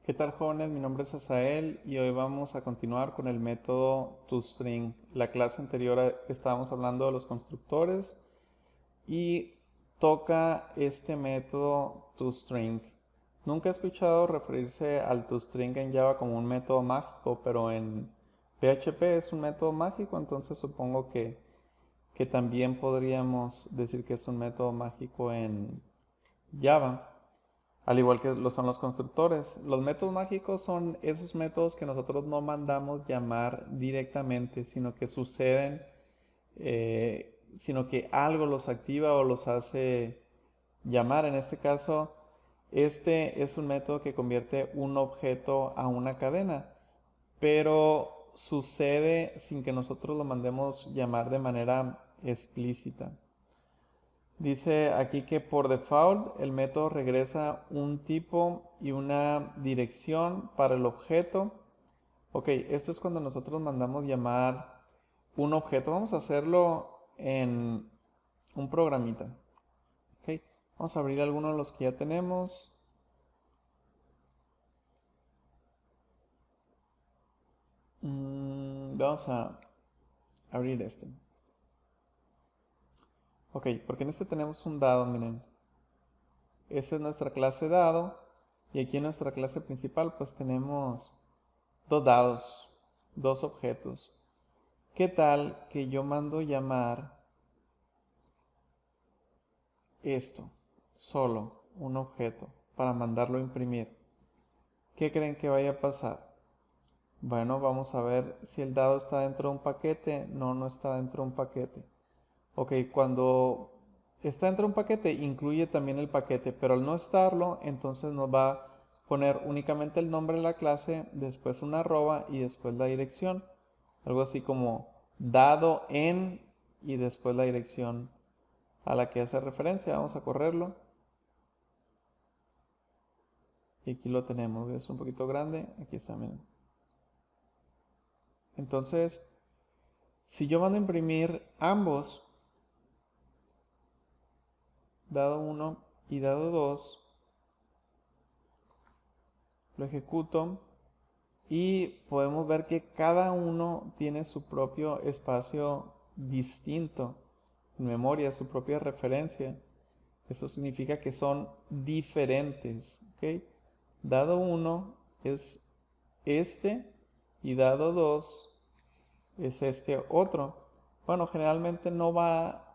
¿Qué tal, jóvenes? Mi nombre es Asael y hoy vamos a continuar con el método toString. La clase anterior estábamos hablando de los constructores y toca este método toString. Nunca he escuchado referirse al toString en Java como un método mágico, pero en PHP es un método mágico, entonces supongo que también podríamos decir que es un método mágico en Java. Al igual que lo son los constructores. Los métodos mágicos son esos métodos que nosotros no mandamos llamar directamente, sino que suceden, sino que algo los activa o los hace llamar. En este caso, este es un método que convierte un objeto a una cadena, pero sucede sin que nosotros lo mandemos llamar de manera explícita. Dice aquí que por default el método regresa un tipo y una dirección para el objeto. Ok, esto es cuando nosotros mandamos llamar un objeto. Vamos a hacerlo en un programita. Ok, vamos a abrir algunos de los que ya tenemos. Vamos a abrir este. Ok, porque en este tenemos un dado, miren. Esta es nuestra clase dado. Y aquí en nuestra clase principal pues tenemos dos dados, dos objetos. ¿Qué tal que yo mando llamar esto, solo un objeto, para mandarlo a imprimir? ¿Qué creen que vaya a pasar? Bueno, vamos a ver si el dado está dentro de un paquete. No, no está dentro de un paquete. Ok, cuando está dentro de un paquete, incluye también el paquete, pero al no estarlo, entonces nos va a poner únicamente el nombre de la clase, después una arroba y después la dirección. Algo así como dado en y después la dirección a la que hace referencia. Vamos a correrlo. Y aquí lo tenemos. Es un poquito grande. Aquí está, miren. Entonces, si yo mando a imprimir ambos, dado 1 y dado 2, lo ejecuto y podemos ver que cada uno tiene su propio espacio distinto en memoria, su propia referencia. Eso significa que son diferentes, ¿ok? Dado 1 es este y dado 2 es este otro. Bueno, generalmente no va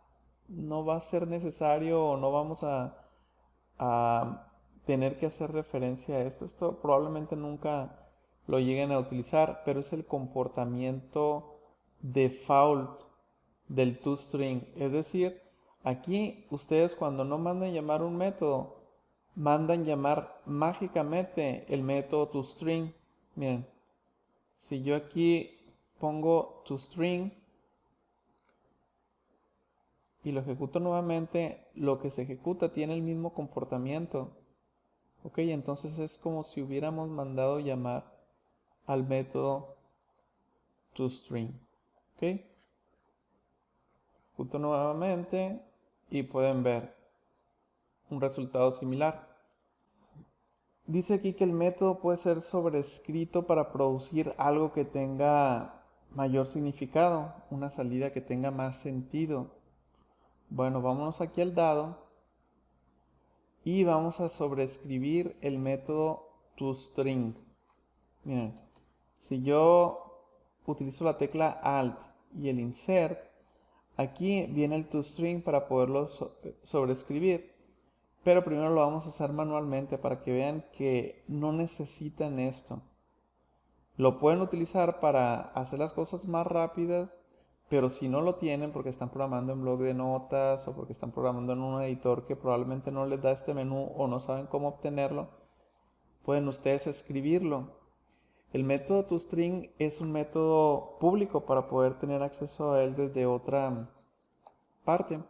a ser necesario o no vamos a tener que hacer referencia a esto. Esto probablemente nunca lo lleguen a utilizar, pero es el comportamiento default del toString. Es decir, aquí ustedes cuando no mandan llamar un método, mandan llamar mágicamente el método toString. Miren, si yo aquí pongo toString y lo ejecuto nuevamente, lo que se ejecuta tiene el mismo comportamiento. Ok, entonces es como si hubiéramos mandado llamar al método toString. Ok, ejecuto nuevamente y pueden ver un resultado similar. Dice aquí que el método puede ser sobrescrito para producir algo que tenga mayor significado, una salida que tenga más sentido. Bueno, vámonos aquí al dado y vamos a sobreescribir el método toString. Miren, si yo utilizo la tecla Alt y el Insert, aquí viene el toString para poderlo sobreescribir. Pero primero lo vamos a hacer manualmente para que vean que no necesitan esto. Lo pueden utilizar para hacer las cosas más rápidas, pero si no lo tienen porque están programando en blog de notas o porque están programando en un editor que probablemente no les da este menú o no saben cómo obtenerlo, pueden ustedes escribirlo. El método toString es un método público para poder tener acceso a él desde otra parte.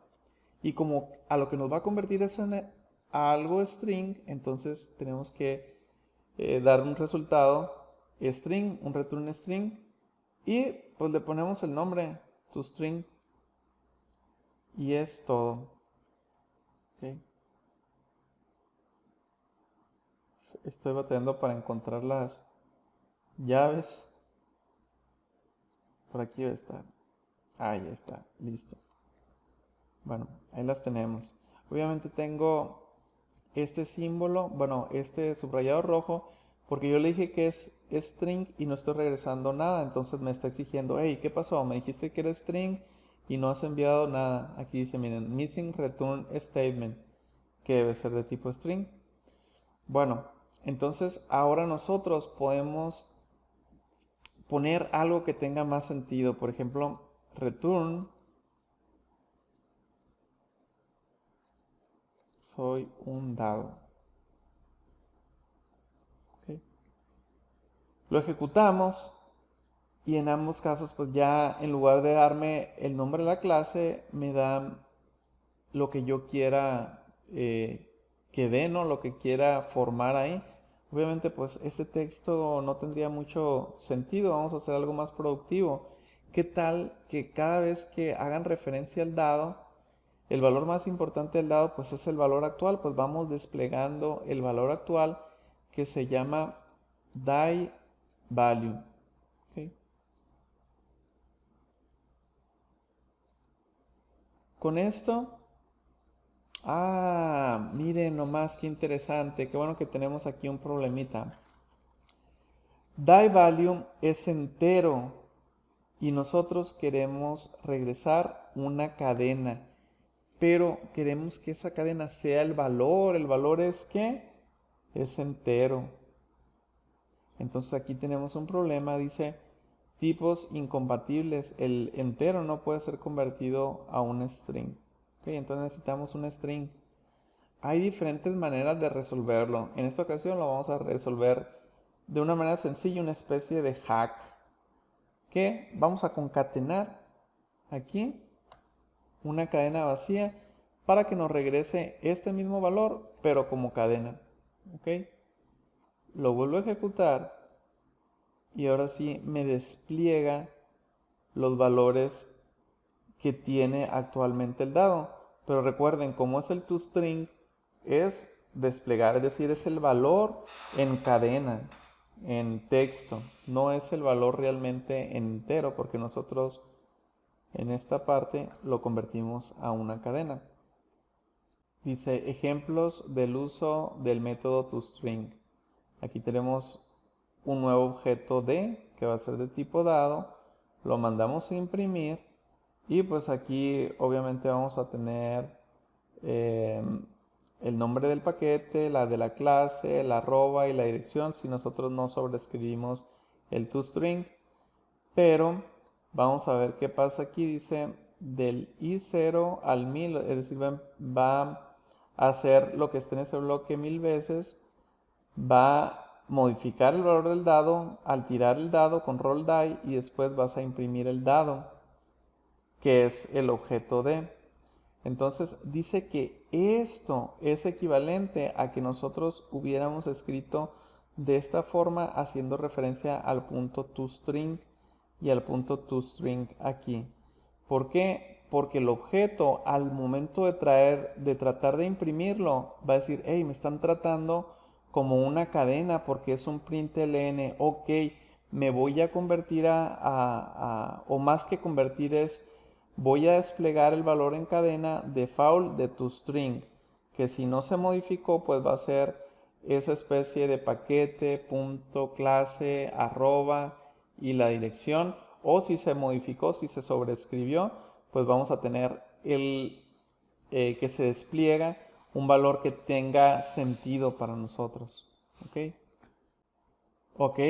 Y como a lo que nos va a convertir es a algo string, entonces tenemos que dar un resultado string, un return string, y pues le ponemos el nombre toString y es todo. ¿Okay? estoy batallando para encontrar las llaves. Por aquí debe estar. Ahí está, listo. Bueno, ahí las tenemos. Obviamente tengo este símbolo, bueno, este subrayado rojo, porque yo le dije que es string y no estoy regresando nada, entonces me está exigiendo, hey, ¿qué pasó? Me dijiste que era string y no has enviado nada. Aquí dice, miren, missing return statement, que debe ser de tipo string. Bueno, entonces ahora nosotros podemos poner algo que tenga más sentido. Por ejemplo, return, soy un dado. ¿Okay? Lo ejecutamos y en ambos casos pues ya en lugar de darme el nombre de la clase me da lo que yo quiera que den, ¿no? Lo que quiera formar ahí. Obviamente pues este texto no tendría mucho sentido, vamos a hacer algo más productivo. ¿Qué tal que cada vez que hagan referencia al dado, el valor más importante del dado pues es el valor actual? Pues vamos desplegando el valor actual que se llama die value. ¿Okay? Con esto, miren nomás qué interesante, qué bueno que tenemos aquí un problemita. Die value es entero y nosotros queremos regresar una cadena, pero queremos que esa cadena sea el valor es ¿qué? Es entero. Entonces aquí tenemos un problema, dice tipos incompatibles, el entero no puede ser convertido a un string. Okay, entonces necesitamos un string. Hay diferentes maneras de resolverlo. En esta ocasión lo vamos a resolver de una manera sencilla, una especie de hack. Que vamos a concatenar aquí una cadena vacía para que nos regrese este mismo valor, pero como cadena. ¿Ok? Lo vuelvo a ejecutar y ahora sí me despliega los valores que tiene actualmente el dado. Pero recuerden, como es el toString, es desplegar, es decir, es el valor en cadena, en texto, no es el valor realmente entero, porque nosotros en esta parte lo convertimos a una cadena. Dice ejemplos del uso del método toString. Aquí tenemos un nuevo objeto D que va a ser de tipo dado, lo mandamos a imprimir y pues aquí obviamente vamos a tener el nombre del paquete, la de la clase, la arroba y la dirección si nosotros no sobreescribimos el toString. Pero vamos a ver qué pasa aquí. Dice del i0 al 1000, es decir, va a hacer lo que esté en ese bloque 1000 veces. Va a modificar el valor del dado al tirar el dado con roll die y después vas a imprimir el dado, que es el objeto de. Entonces dice que esto es equivalente a que nosotros hubiéramos escrito de esta forma haciendo referencia al punto toString y al punto toString aquí. ¿Por qué? Porque el objeto al momento de tratar de imprimirlo va a decir, hey, me están tratando como una cadena porque es un println, ok, me voy a convertir o más que convertir es, voy a desplegar el valor en cadena default de toString, que si no se modificó, pues va a ser esa especie de paquete, punto, clase, arroba y la dirección. O si se modificó, si se sobreescribió, pues vamos a tener que se despliega un valor que tenga sentido para nosotros. ¿Ok? Ok.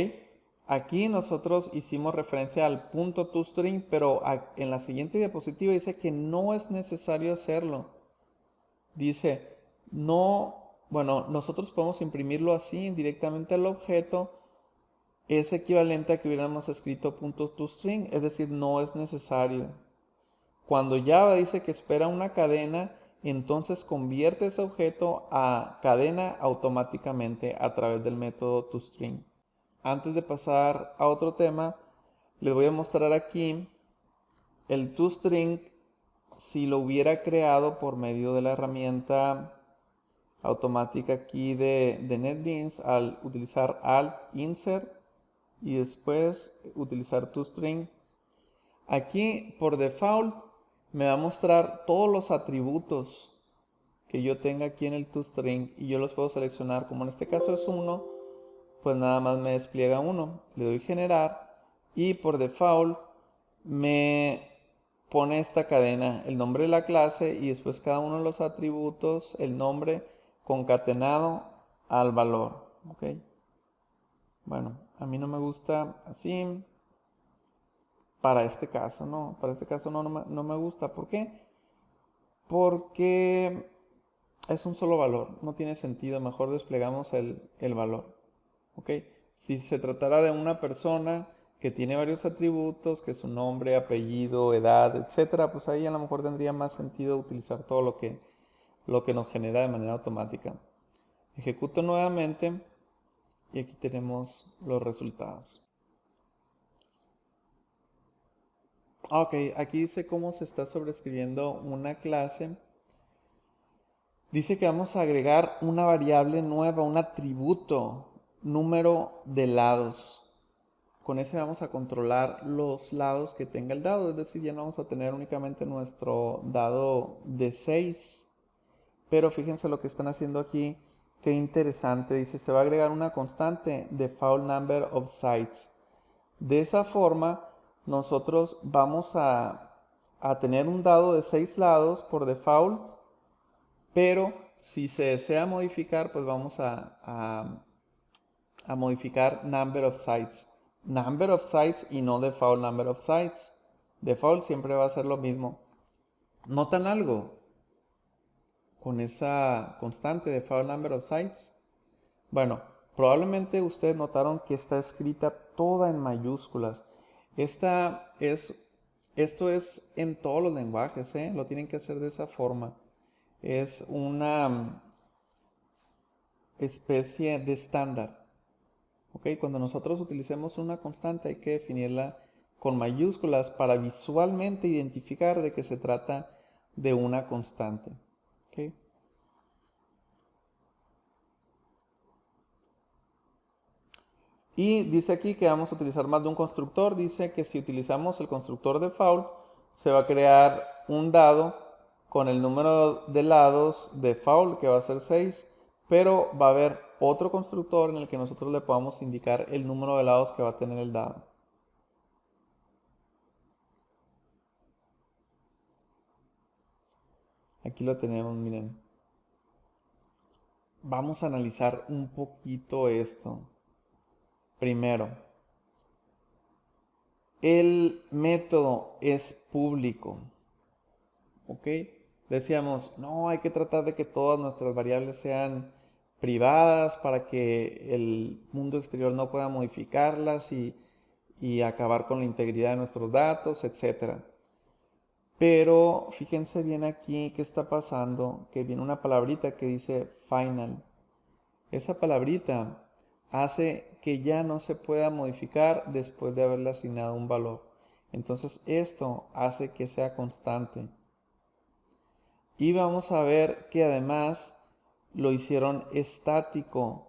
Aquí nosotros hicimos referencia al punto toString, pero en la siguiente diapositiva dice que no es necesario hacerlo. Dice, no, bueno, nosotros podemos imprimirlo así directamente al objeto. Es equivalente a que hubiéramos escrito punto toString, es decir, no es necesario. Cuando Java dice que espera una cadena, entonces convierte ese objeto a cadena automáticamente a través del método toString. Antes de pasar a otro tema, les voy a mostrar aquí el toString si lo hubiera creado por medio de la herramienta automática aquí de NetBeans al utilizar Alt Insert y después utilizar ToString. Aquí por default me va a mostrar todos los atributos que yo tenga aquí en el ToString y yo los puedo seleccionar. Como en este caso es uno, pues nada más me despliega uno. Le doy generar y por default me pone esta cadena, el nombre de la clase y después cada uno de los atributos, el nombre concatenado al valor. ¿Ok? Bueno, a mí no me gusta así. Para este caso, no. Para este caso no me gusta. ¿Por qué? Porque es un solo valor. No tiene sentido. Mejor desplegamos el valor. ¿Ok? Si se tratara de una persona que tiene varios atributos, que es su nombre, apellido, edad, etcétera, pues ahí a lo mejor tendría más sentido utilizar todo lo que nos genera de manera automática. Ejecuto nuevamente y aquí tenemos los resultados. Ok, aquí dice cómo se está sobreescribiendo una clase. Dice que vamos a agregar una variable nueva, un atributo, número de lados. Con ese vamos a controlar los lados que tenga el dado, es decir, ya no vamos a tener únicamente nuestro dado de 6. Pero fíjense lo que están haciendo aquí, qué interesante. Dice, se va a agregar una constante, default number of sides. De esa forma, nosotros vamos a tener un dado de 6 lados por default, pero si se desea modificar, pues vamos a modificar number of sides. Number of sides y no default number of sides. Default siempre va a ser lo mismo. ¿Notan algo con esa constante default number of sides? Bueno, probablemente ustedes notaron que está escrita toda en mayúsculas. Esto es en todos los lenguajes, ¿eh? Lo tienen que hacer de esa forma. Es una especie de estándar. ¿Ok? Cuando nosotros utilicemos una constante hay que definirla con mayúsculas para visualmente identificar de qué se trata de una constante. ¿Ok? Y dice aquí que vamos a utilizar más de un constructor. Dice que si utilizamos el constructor default, se va a crear un dado con el número de lados default, que va a ser 6, pero va a haber otro constructor en el que nosotros le podamos indicar el número de lados que va a tener el dado. Aquí lo tenemos, miren. Vamos a analizar un poquito esto. Primero, el método es público. ¿Ok? Decíamos, no, hay que tratar de que todas nuestras variables sean privadas para que el mundo exterior no pueda modificarlas y acabar con la integridad de nuestros datos, etc. Pero fíjense bien aquí qué está pasando, que viene una palabrita que dice final. Esa palabrita hace que ya no se pueda modificar después de haberle asignado un valor. Entonces esto hace que sea constante. Y vamos a ver que además lo hicieron estático.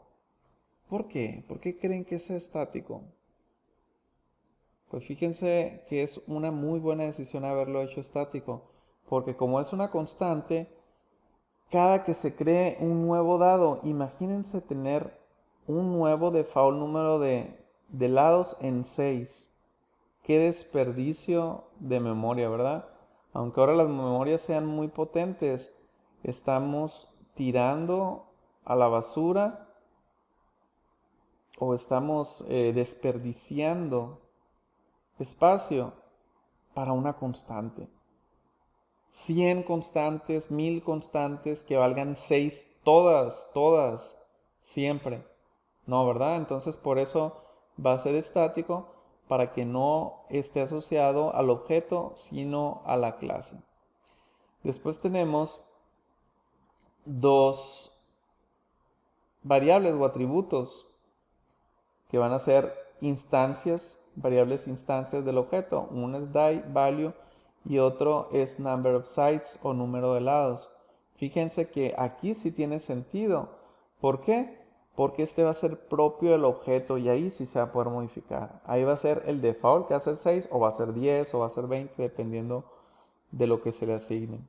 ¿Por qué? ¿Por qué creen que es estático? Pues fíjense que es una muy buena decisión haberlo hecho estático, porque como es una constante, cada que se cree un nuevo dado, imagínense tener un nuevo default número de lados en 6. Qué desperdicio de memoria, ¿verdad? Aunque ahora las memorias sean muy potentes, estamos tirando a la basura o estamos desperdiciando espacio para una constante. 100 constantes, 1000 constantes que valgan 6, todas, siempre. No, ¿verdad? Entonces por eso va a ser estático para que no esté asociado al objeto, sino a la clase. Después tenemos dos variables o atributos que van a ser instancias, variables instancias del objeto. Uno es die, value, y otro es number of sides o número de lados. Fíjense que aquí sí tiene sentido. ¿Por qué? Porque este va a ser propio del objeto y ahí sí se va a poder modificar. Ahí va a ser el default que va a ser 6 o va a ser 10 o va a ser 20 dependiendo de lo que se le asigne.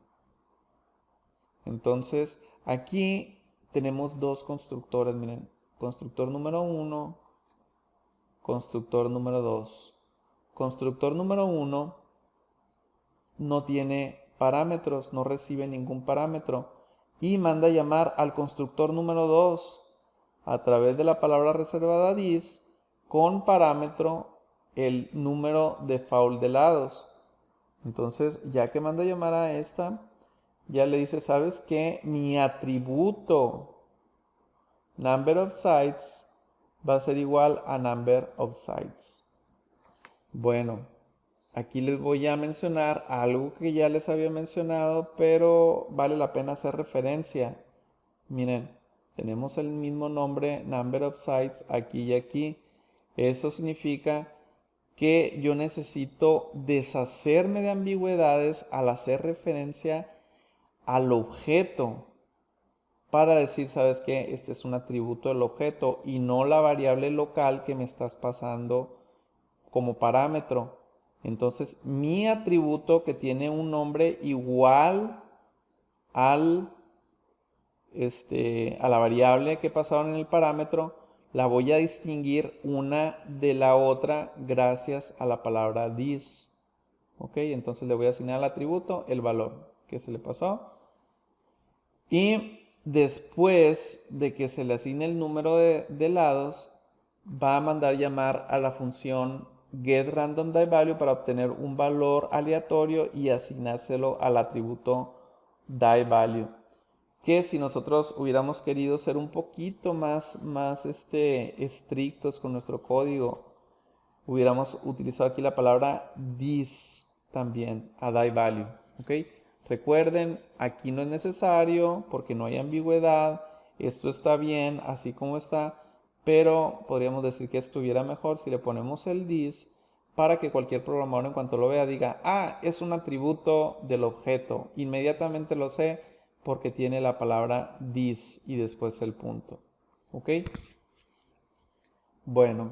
Entonces aquí tenemos dos constructores, miren. Constructor número 1, constructor número 2. Constructor número 1 no tiene parámetros, no recibe ningún parámetro y manda a llamar al constructor número 2 a través de la palabra reservada dis con parámetro el número default de lados. Entonces, ya que manda a llamar a esta, ya le dice, ¿sabes qué? Mi atributo number of sites va a ser igual a number of sites. Bueno, aquí les voy a mencionar algo que ya les había mencionado, pero vale la pena hacer referencia. Miren, tenemos el mismo nombre, number of sites, aquí y aquí. Eso significa que yo necesito deshacerme de ambigüedades al hacer referencia al objeto para decir, ¿sabes qué? Este es un atributo del objeto y no la variable local que me estás pasando como parámetro. Entonces, mi atributo que tiene un nombre igual al, a la variable que pasaron en el parámetro, la voy a distinguir una de la otra gracias a la palabra this. Ok, entonces le voy a asignar al atributo el valor que se le pasó. Y después de que se le asigne el número de lados, va a mandar llamar a la función getRandomDieValue para obtener un valor aleatorio y asignárselo al atributo dieValue. Que si nosotros hubiéramos querido ser un poquito más estrictos con nuestro código, hubiéramos utilizado aquí la palabra this también a dieValue. ¿Ok? Recuerden, aquí no es necesario porque no hay ambigüedad. Esto está bien así como está, pero podríamos decir que estuviera mejor si le ponemos el this para que cualquier programador en cuanto lo vea diga, ah, es un atributo del objeto. Inmediatamente lo sé porque tiene la palabra this y después el punto. ¿Ok? Bueno,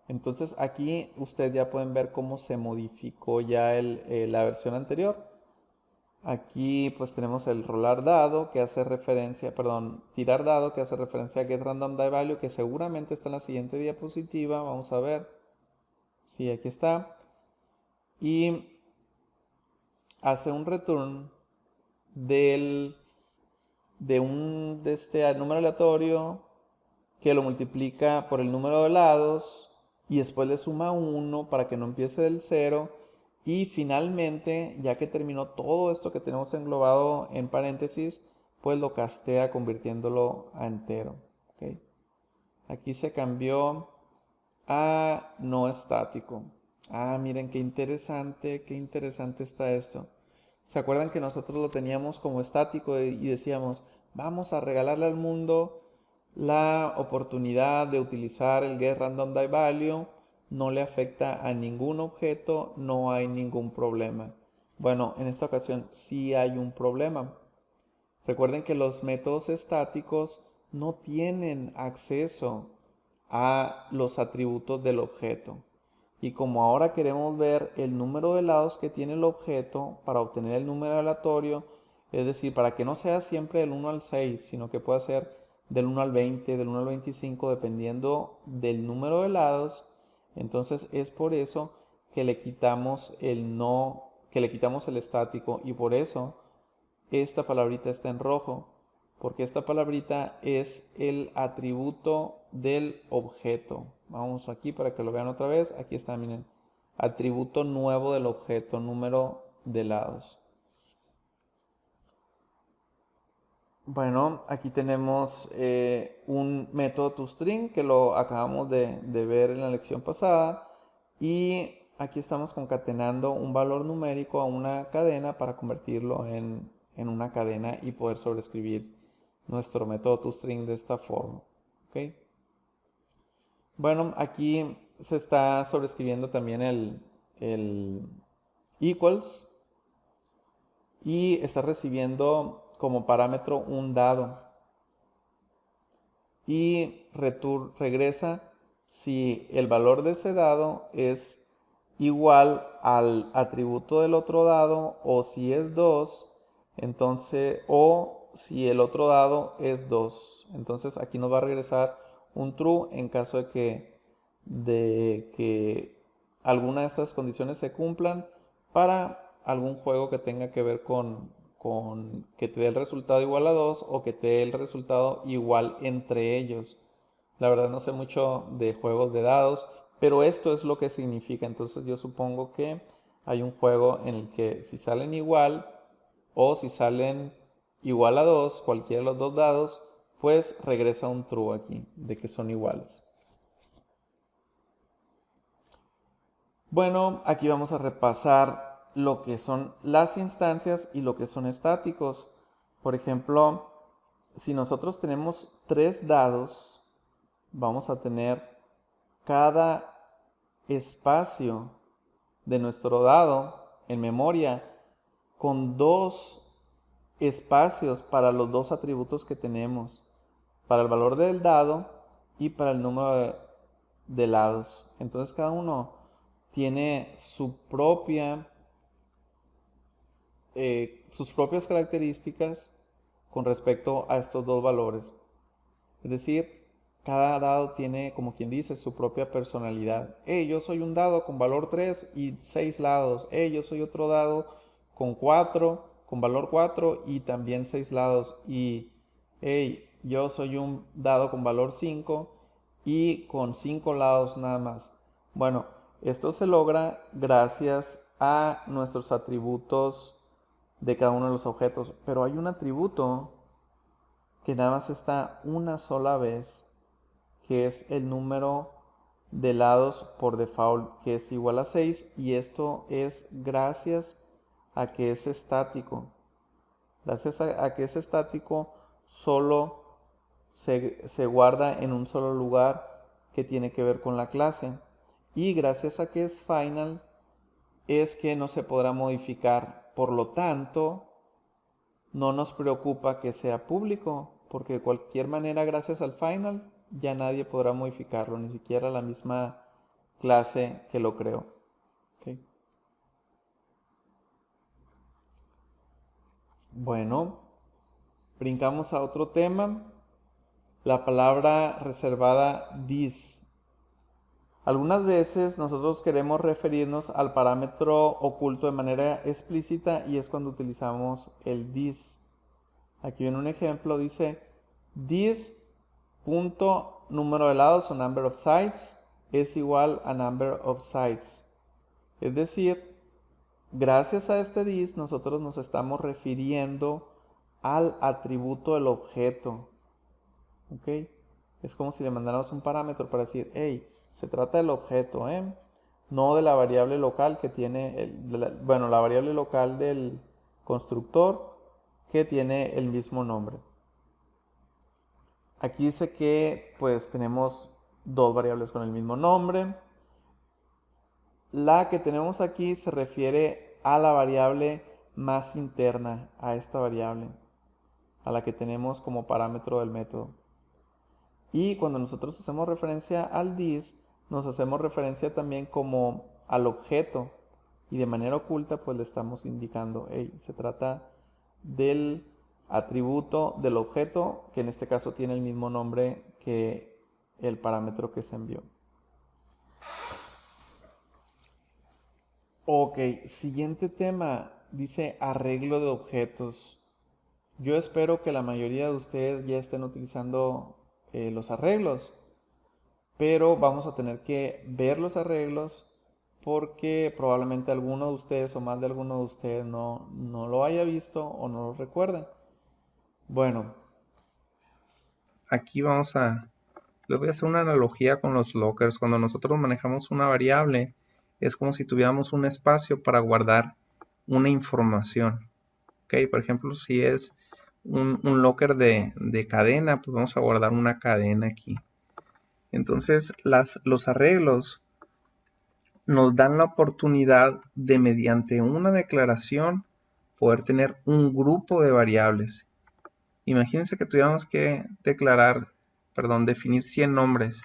entonces aquí ustedes ya pueden ver cómo se modificó ya la versión anterior. Aquí pues tenemos el rolar dado que hace referencia, perdón, tirar dado que hace referencia a getRandomDieValue que seguramente está en la siguiente diapositiva. Vamos a ver. Sí, aquí está. Y hace un return de este número aleatorio que lo multiplica por el número de lados y después le suma 1 para que no empiece del 0. Y finalmente, ya que terminó todo esto que tenemos englobado en paréntesis, pues lo castea convirtiéndolo a entero. ¿Okay? Aquí se cambió a no estático. Ah, miren qué interesante está esto. ¿Se acuerdan que nosotros lo teníamos como estático y decíamos, vamos a regalarle al mundo la oportunidad de utilizar el getRandomDieValue? No le afecta a ningún objeto, no hay ningún problema. Bueno, en esta ocasión sí hay un problema. Recuerden que los métodos estáticos no tienen acceso a los atributos del objeto. Y como ahora queremos ver el número de lados que tiene el objeto para obtener el número aleatorio, es decir, para que no sea siempre del 1 al 6, sino que pueda ser del 1 al 20, del 1 al 25, dependiendo del número de lados, entonces es por eso que le quitamos el estático y por eso esta palabrita está en rojo, porque esta palabrita es el atributo del objeto. Vamos aquí para que lo vean otra vez. Aquí está, miren, atributo nuevo del objeto, número de lados. Bueno, aquí tenemos un método toString que lo acabamos de ver en la lección pasada y aquí estamos concatenando un valor numérico a una cadena para convertirlo en una cadena y poder sobreescribir nuestro método toString de esta forma. ¿Okay? Bueno, aquí se está sobreescribiendo también el equals y está recibiendo como parámetro un dado y regresa si el valor de ese dado es igual al atributo del otro dado, o si es 2, entonces, o si el otro dado es 2. Entonces aquí nos va a regresar un true en caso de que alguna de estas condiciones se cumplan para algún juego que tenga que ver con que te dé el resultado igual a 2 o que te dé el resultado igual entre ellos. La verdad no sé mucho de juegos de dados, pero esto es lo que significa. Entonces yo supongo que hay un juego en el que si salen igual o si salen igual a 2, cualquiera de los dos dados, pues regresa un true aquí, de que son iguales. Bueno, aquí vamos a repasar lo que son las instancias y lo que son estáticos. Por ejemplo, si nosotros tenemos 3 dados, vamos a tener cada espacio de nuestro dado en memoria con 2 espacios para los 2 atributos que tenemos, para el valor del dado y para el número de lados. Entonces cada uno tiene sus propias características con respecto a estos dos valores. Es decir, cada dado tiene, como quien dice, su propia personalidad. Yo soy un dado con valor 3 y 6 lados. Yo soy otro dado con 4, con valor 4 y también 6 lados. Y yo soy un dado con valor 5 y con 5 lados nada más. Bueno, esto se logra gracias a nuestros atributos de cada uno de los objetos. Pero hay un atributo que nada más está una sola vez, que es el número de lados por default, que es igual a 6, y esto es gracias a que es estático. Gracias a que es estático, solo se guarda en un solo lugar que tiene que ver con la clase. Y gracias a que es final, es que no se podrá modificar. Por lo tanto, no nos preocupa que sea público, porque de cualquier manera, gracias al final, ya nadie podrá modificarlo, ni siquiera la misma clase que lo creó. ¿Okay? Bueno, brincamos a otro tema. La palabra reservada this. Algunas veces nosotros queremos referirnos al parámetro oculto de manera explícita y es cuando utilizamos el this. Aquí viene un ejemplo, dice this punto número de lados o number of sides es igual a number of sides. Es decir, gracias a este this nosotros nos estamos refiriendo al atributo del objeto. ¿Ok? Es como si le mandáramos un parámetro para decir, hey, se trata del objeto, no de la variable local que tiene, la variable local del constructor que tiene el mismo nombre. Aquí dice que pues tenemos dos variables con el mismo nombre. La que tenemos aquí se refiere a la variable más interna, a esta variable, a la que tenemos como parámetro del método. Y cuando nosotros hacemos referencia al this, nos hacemos referencia también como al objeto. Y de manera oculta pues le estamos indicando, hey, se trata del atributo del objeto, que en este caso tiene el mismo nombre que el parámetro que se envió. Ok, siguiente tema, dice arreglo de objetos. Yo espero que la mayoría de ustedes ya estén utilizando los arreglos, pero vamos a tener que ver los arreglos porque probablemente alguno de ustedes o más de alguno de ustedes no lo haya visto o no lo recuerden. Bueno, Aquí les voy a hacer una analogía con los lockers. Cuando nosotros manejamos una variable, es como si tuviéramos un espacio para guardar una información. ¿Ok? Por ejemplo, si es un locker de cadena, pues vamos a guardar una cadena aquí. Entonces, los arreglos nos dan la oportunidad de, mediante una declaración, poder tener un grupo de variables. Imagínense que tuviéramos que definir 100 nombres.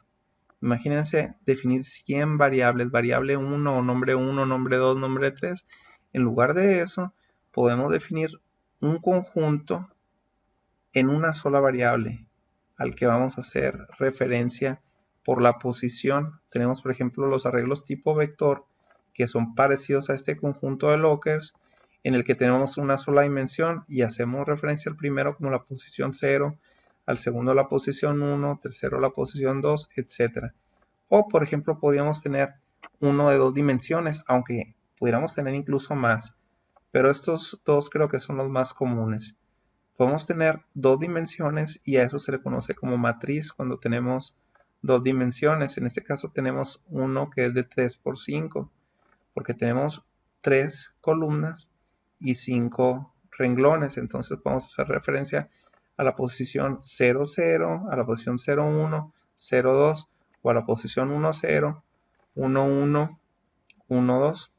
Imagínense definir 100 variables, variable 1, nombre 1, nombre 2, nombre 3. En lugar de eso, podemos definir un conjunto en una sola variable al que vamos a hacer referencia por la posición. Tenemos, por ejemplo, los arreglos tipo vector, que son parecidos a este conjunto de lockers, en el que tenemos una sola dimensión y hacemos referencia al primero como la posición 0, al segundo la posición 1, tercero la posición 2, etc. O, por ejemplo, podríamos tener uno de 2 dimensiones, aunque pudiéramos tener incluso más. Pero estos dos creo que son los más comunes. Podemos tener 2 dimensiones y a eso se le conoce como matriz cuando tenemos 2 dimensiones. En este caso tenemos uno que es de 3 por 5, porque tenemos 3 columnas y 5 renglones. Entonces podemos hacer referencia a la posición 0, 0, a la posición 0, 1, 0, 2 o a la posición 1, 0, 1, 1, 1, 2.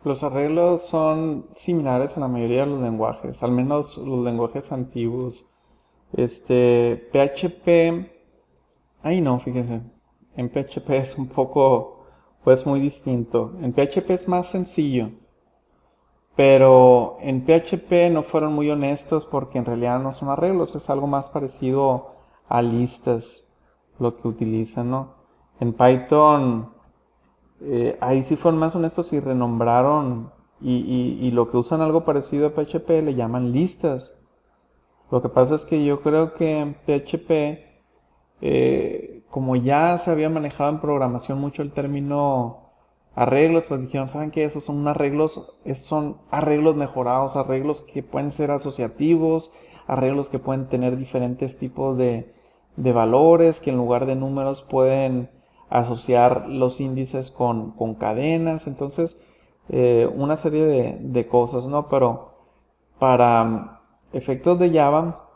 Los arreglos son similares en la mayoría de los lenguajes, al menos los lenguajes antiguos. PHP, ahí no, fíjense, en PHP es un poco, pues muy distinto. En PHP es más sencillo, pero en PHP no fueron muy honestos porque en realidad no son arreglos, es algo más parecido a listas lo que utilizan, ¿no? En Python ahí sí fueron más honestos y renombraron y lo que usan algo parecido a PHP le llaman listas. Lo que pasa es que yo creo que en PHP, como ya se había manejado en programación mucho el término arreglos, pues dijeron, ¿saben qué? Esos son arreglos mejorados, arreglos que pueden ser asociativos, arreglos que pueden tener diferentes tipos de valores, que en lugar de números pueden asociar los índices con cadenas, entonces una serie de cosas, ¿no? Pero para efectos de Java,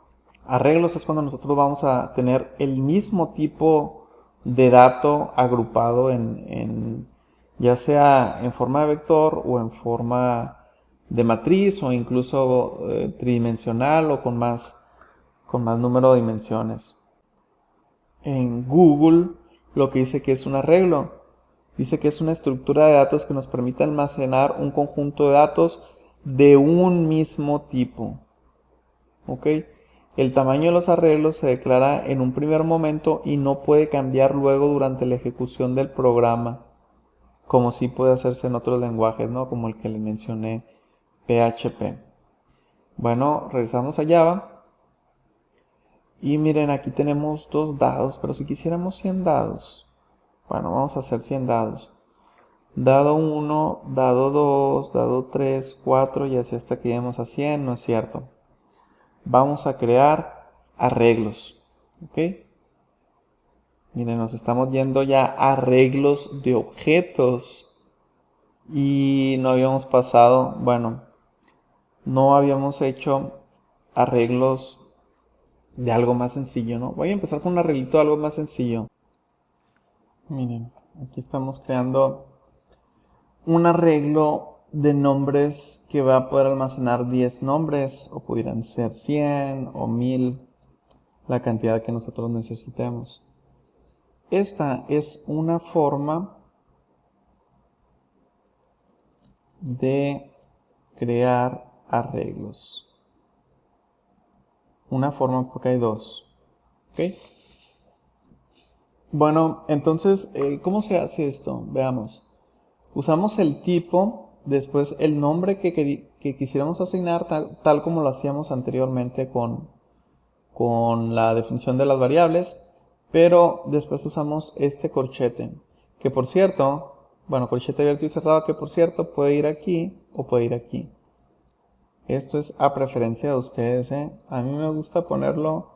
arreglos es cuando nosotros vamos a tener el mismo tipo de dato agrupado ya sea en forma de vector o en forma de matriz o incluso tridimensional o con más número de dimensiones. En Google lo que dice que es un arreglo, dice que es una estructura de datos que nos permite almacenar un conjunto de datos de un mismo tipo. ¿Ok? El tamaño de los arreglos se declara en un primer momento y no puede cambiar luego durante la ejecución del programa, como sí puede hacerse en otros lenguajes, ¿no? Como el que le mencioné, PHP. Bueno, regresamos a Java. Y miren, aquí tenemos 2 dados, pero si quisiéramos 100 dados, bueno, vamos a hacer 100 dados. Dado 1, dado 2, dado 3, 4 y así hasta que lleguemos a 100, no es cierto. Vamos a crear arreglos, ¿ok? Miren, nos estamos yendo ya a arreglos de objetos y no habíamos pasado, bueno, no habíamos hecho arreglos de algo más sencillo, ¿no? Voy a empezar con un arreglito de algo más sencillo. Miren, aquí estamos creando un arreglo de nombres que va a poder almacenar 10 nombres, o pudieran ser 100 o 1000, la cantidad que nosotros necesitemos. Esta es una forma de crear arreglos. Una forma porque hay 2. ¿Ok? Bueno, entonces, ¿cómo se hace esto? Veamos. Usamos el tipo, después el nombre que quisiéramos asignar, tal como lo hacíamos anteriormente con la definición de las variables, pero después usamos este corchete, que por cierto, bueno, corchete abierto y cerrado, que por cierto puede ir aquí o puede ir aquí. Esto es a preferencia de ustedes, ¿eh? A mí me gusta ponerlo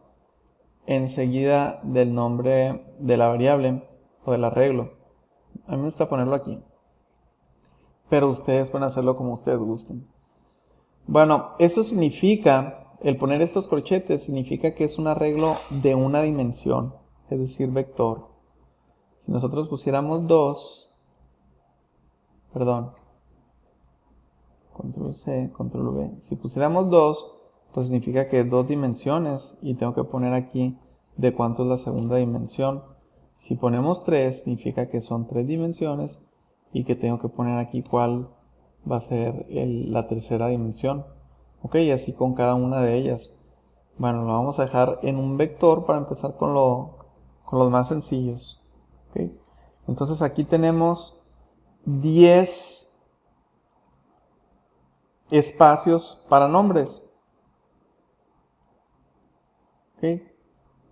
enseguida del nombre de la variable o del arreglo. A mí me gusta ponerlo aquí, pero ustedes pueden hacerlo como ustedes gusten. Bueno, eso significa, el poner estos corchetes significa que es un arreglo de una dimensión, es decir, vector. Si nosotros pusiéramos 2, perdón, control C, control V, si pusiéramos 2, pues significa que es 2 dimensiones y tengo que poner aquí de cuánto es la segunda dimensión. Si ponemos 3, significa que son 3 dimensiones y que tengo que poner aquí cuál va a ser la tercera dimensión. Ok, y así con cada una de ellas. Bueno, lo vamos a dejar en un vector para empezar con los más sencillos. Ok, entonces aquí tenemos 10 espacios para nombres. Ok,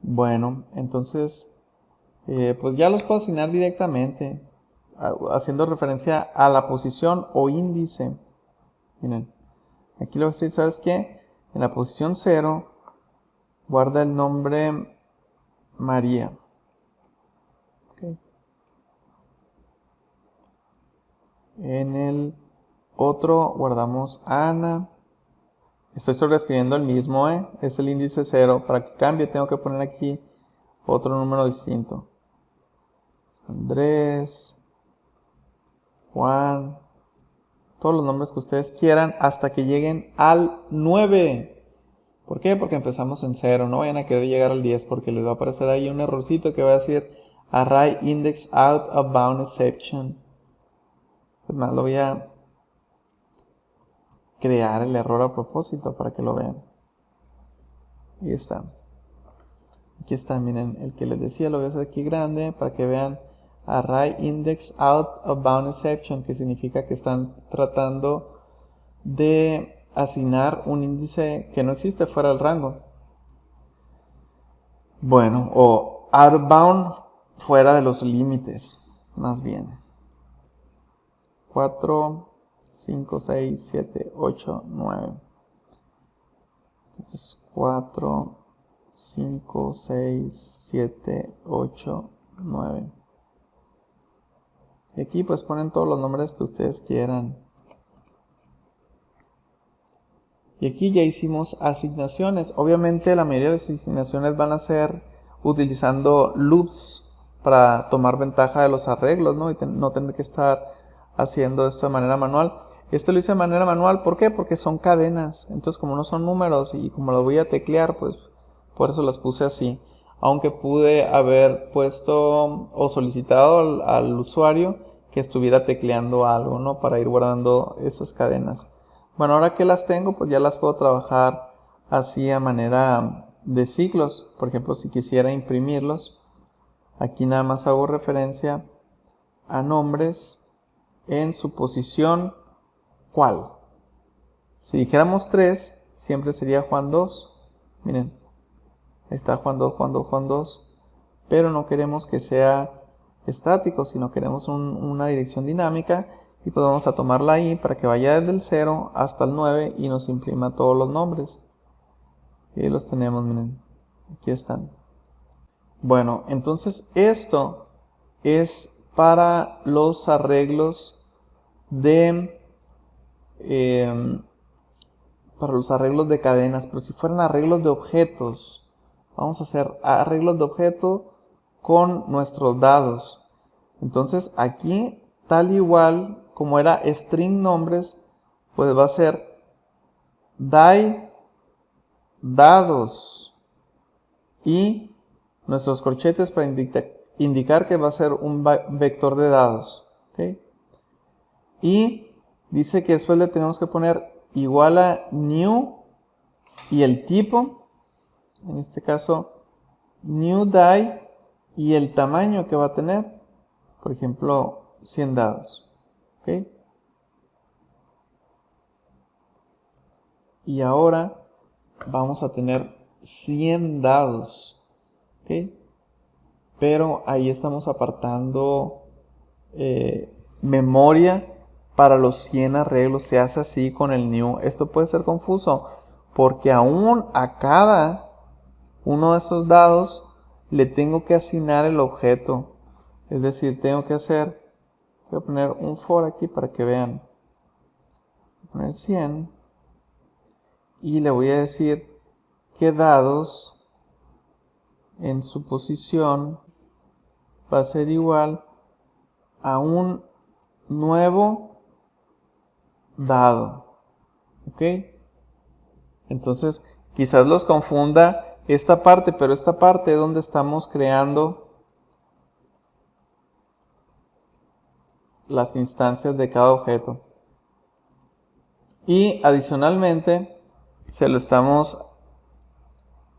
bueno, entonces pues ya los puedo asignar directamente haciendo referencia a la posición o índice. Miren, aquí le voy a decir, ¿sabes qué? En la posición 0 guarda el nombre María. Okay. En el otro guardamos Ana. Estoy sobreescribiendo el mismo, es el índice 0. Para que cambie tengo que poner aquí otro número distinto. Andrés, Juan, todos los nombres que ustedes quieran hasta que lleguen al 9. ¿Por qué? Porque empezamos en 0. No vayan a querer llegar al 10 porque les va a aparecer ahí un errorcito que va a decir Array Index Out of Bound Exception. Es más, lo voy a crear el error a propósito para que lo vean. Ahí está. Aquí está, miren, el que les decía lo voy a hacer aquí grande para que vean Array Index Out of Bound Exception, que significa que están tratando de asignar un índice que no existe fuera del rango. Bueno, o out of bound, fuera de los límites, más bien. 4, 5, 6, 7, 8, 9. Entonces 4, 5, 6, 7, 8, 9. Y aquí pues ponen todos los nombres que ustedes quieran. Y aquí ya hicimos asignaciones. Obviamente la mayoría de las asignaciones van a ser utilizando loops para tomar ventaja de los arreglos, ¿no? Y no tener que estar haciendo esto de manera manual. Esto lo hice de manera manual, ¿por qué? Porque son cadenas. Entonces como no son números y como lo voy a teclear, pues por eso las puse así. Aunque pude haber puesto o solicitado al usuario que estuviera tecleando algo, ¿no? Para ir guardando esas cadenas. Bueno, ahora que las tengo, pues ya las puedo trabajar así a manera de ciclos. Por ejemplo, si quisiera imprimirlos, aquí nada más hago referencia a nombres en su posición ¿cuál? Si dijéramos 3, siempre sería Juan 2. Miren, ahí está Juan 2, Juan 2, Juan 2. Pero no queremos que sea estático, sino queremos una dirección dinámica. Y pues vamos a tomarla ahí para que vaya desde el 0 hasta el 9 y nos imprima todos los nombres. Y ahí los tenemos, miren. Aquí están. Bueno, entonces esto es para los arreglos de cadenas. Pero si fueran arreglos de objetos, vamos a hacer arreglos de objeto con nuestros dados. Entonces aquí, tal igual como era string nombres, pues va a ser die dados y nuestros corchetes para indicar que va a ser un vector de dados. ¿Okay? Y dice que después le tenemos que poner igual a new y el tipo, en este caso new die y el tamaño que va a tener, por ejemplo 100 dados. ¿Okay? Y ahora vamos a tener 100 dados. ¿Okay? Pero ahí estamos apartando memoria para los 100 arreglos. Se hace así con el new. Esto puede ser confuso porque aún a cada uno de estos dados le tengo que asignar el objeto. Es decir, tengo que voy a poner un for aquí para que vean. Voy a poner 100 y le voy a decir que dados en su posición va a ser igual a un nuevo dado. ¿Ok? Entonces, quizás los confunda esta parte, pero esta parte es donde estamos creando las instancias de cada objeto. Y adicionalmente, se lo estamos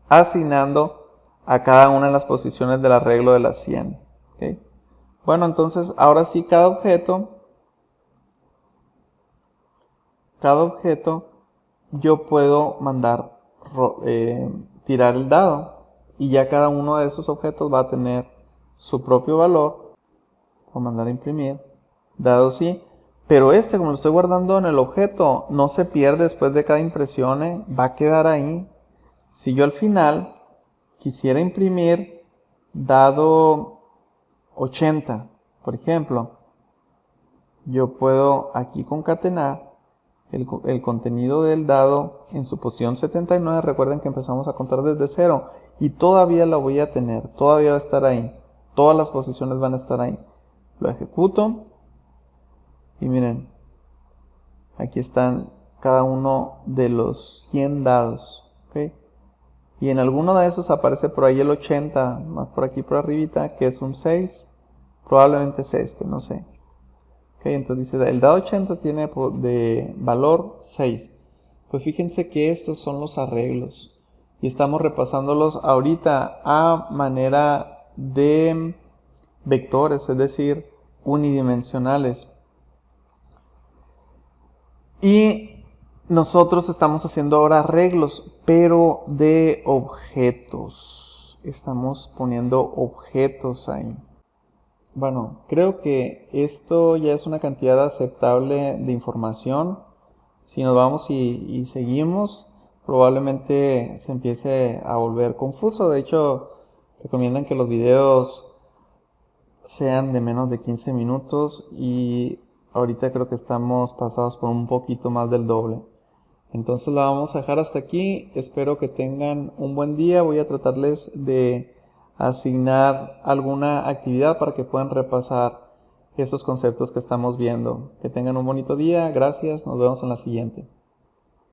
asignando a cada una de las posiciones del arreglo de las 100. ¿Okay? Bueno, entonces ahora sí cada objeto yo puedo mandar tirar el dado y ya cada uno de esos objetos va a tener su propio valor. Voy a mandar a imprimir, dado sí, pero como lo estoy guardando en el objeto, no se pierde después de cada impresión, va a quedar ahí. Si yo al final quisiera imprimir dado 80, por ejemplo, yo puedo aquí concatenar el contenido del dado en su posición 79. Recuerden que empezamos a contar desde 0 y todavía la voy a tener, todavía va a estar ahí, todas las posiciones van a estar ahí. Lo ejecuto y miren, aquí están cada uno de los 100 dados, ¿okay? Y en alguno de esos aparece por ahí el 80, más por aquí por arribita, que es un 6, probablemente es este, no sé. Okay, entonces dice, el dado 80 tiene de valor 6. Pues fíjense que estos son los arreglos. Y estamos repasándolos ahorita a manera de vectores, es decir, unidimensionales. Y nosotros estamos haciendo ahora arreglos, pero de objetos. Estamos poniendo objetos ahí. Bueno, creo que esto ya es una cantidad aceptable de información. Si nos vamos y seguimos, probablemente se empiece a volver confuso. De hecho, recomiendan que los videos sean de menos de 15 minutos y ahorita creo que estamos pasados por un poquito más del doble. Entonces la vamos a dejar hasta aquí. Espero que tengan un buen día. Voy a tratarles de asignar alguna actividad para que puedan repasar estos conceptos que estamos viendo. Que tengan un bonito día. Gracias. Nos vemos en la siguiente.